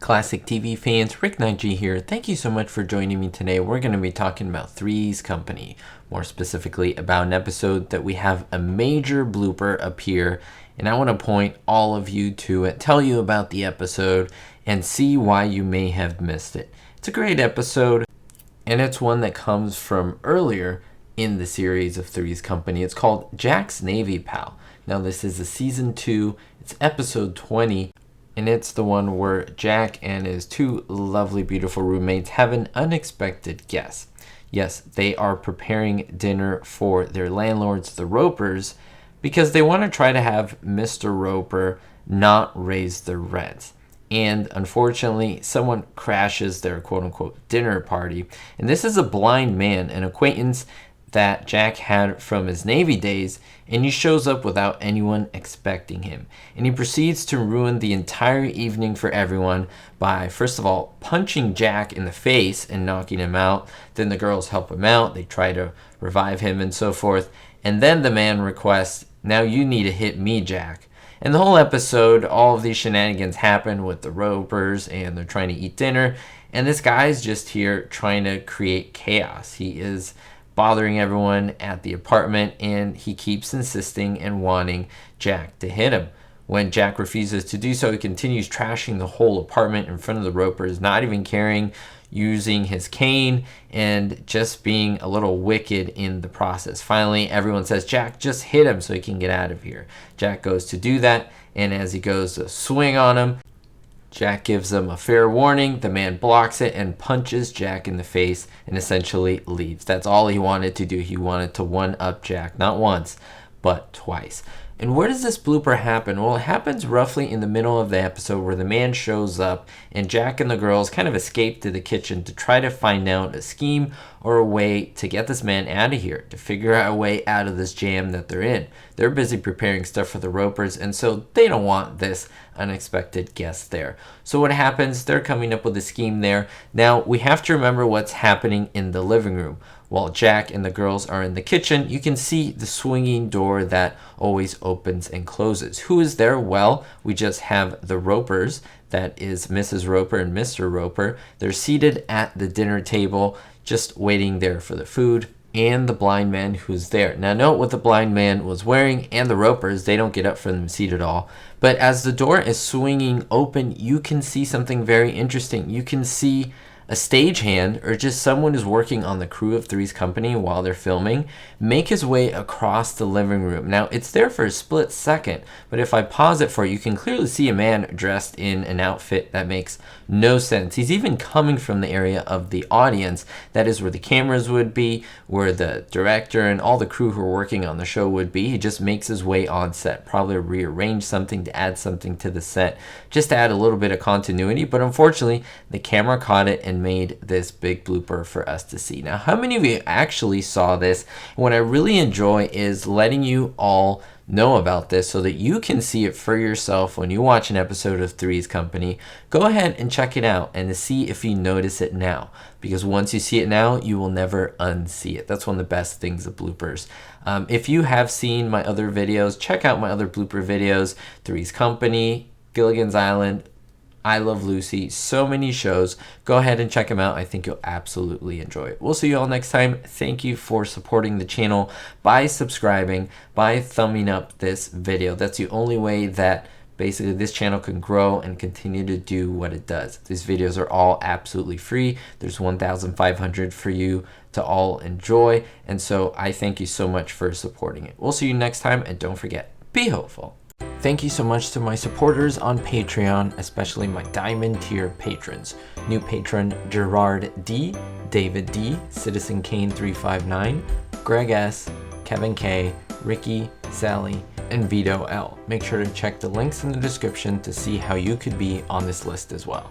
Classic TV fans, Rick Nineg here. Thank you so much for joining me today. We're going to be talking about Three's Company, more specifically about an episode that we have a major blooper appear, and I want to point all of you to it, tell you about the episode, and see why you may have missed it. It's a great episode, and it's one that comes from earlier in the series of Three's Company. It's called Jack's Navy Pal. Now this is a season 2, it's episode 20, and it's the one where Jack and his two lovely, beautiful roommates have an unexpected guest. Yes, they are preparing dinner for their landlords, the Ropers, because they want to try to have Mr. Roper not raise their rent. And unfortunately, someone crashes their quote-unquote dinner party. And this is a blind man, an acquaintance that Jack had from his Navy days, and he shows up without anyone expecting him. And he proceeds to ruin the entire evening for everyone by, first of all, punching Jack in the face and knocking him out. Then the girls help him out. They try to revive him and so forth. And then the man requests, "Now you need to hit me, Jack." And the whole episode, all of these shenanigans happen with the Ropers, and they're trying to eat dinner. And this guy's just here trying to create chaos. He is bothering everyone at the apartment, and he keeps insisting and wanting Jack to hit him. When Jack refuses to do so, he continues trashing the whole apartment in front of the Ropers, not even caring, using his cane, and just being a little wicked in the process. Finally, everyone says, "Jack, just hit him so he can get out of here." Jack goes to do that, and as he goes to swing on him, Jack gives him a fair warning. The man blocks it and punches Jack in the face and essentially leaves. That's all he wanted to do. He wanted to one-up Jack, not once, but twice. And where does this blooper happen? Well, it happens roughly in the middle of the episode where the man shows up and Jack and the girls kind of escape to the kitchen to try to find out a scheme or a way to get this man out of here, to figure out a way out of this jam that they're in. They're busy preparing stuff for the Ropers, and so they don't want this unexpected guest there. So what happens? They're coming up with a scheme there. Now, we have to remember what's happening in the living room. While Jack and the girls are in the kitchen, you can see the swinging door that always opens and closes. Who is there? Well, we just have the Ropers. That is Mrs. Roper and Mr. Roper. They're seated at the dinner table, just waiting there for the food, and the blind man who's there. Now note what the blind man was wearing, and the Ropers, they don't get up from the seat at all. But as the door is swinging open, you can see something very interesting. You can see a stagehand, or just someone who's working on the crew of Three's Company while they're filming, make his way across the living room. Now, it's there for a split second, but if I pause it for you, you can clearly see a man dressed in an outfit that makes no sense. He's even coming from the area of the audience. That is where the cameras would be, where the director and all the crew who are working on the show would be. He just makes his way on set, probably rearrange something to add something to the set, just to add a little bit of continuity. But unfortunately, the camera caught it and made this big blooper for us to see. Now, how many of you actually saw this? What I really enjoy is letting you all know about this so that you can see it for yourself when you watch an episode of Three's Company. Go ahead and check it out and to see if you notice it now, because once you see it now, you will never unsee it. That's one of the best things of bloopers. If you have seen my other videos, check out my other blooper videos: Three's Company, Gilligan's Island, I Love Lucy, so many shows. Go ahead and check them out. I think you'll absolutely enjoy it. We'll see you all next time. Thank you for supporting the channel by subscribing, by thumbing up this video. That's the only way that basically this channel can grow and continue to do what it does. These videos are all absolutely free. There's 1,500 for you to all enjoy. And so I thank you so much for supporting it. We'll see you next time, and don't forget, be hopeful. Thank you so much to my supporters on Patreon, especially my Diamond tier patrons. New patron Gerard D, David D, Citizen Kane 359, Greg S, Kevin K, Ricky, Sally, and Vito L. Make sure to check the links in the description to see how you could be on this list as well.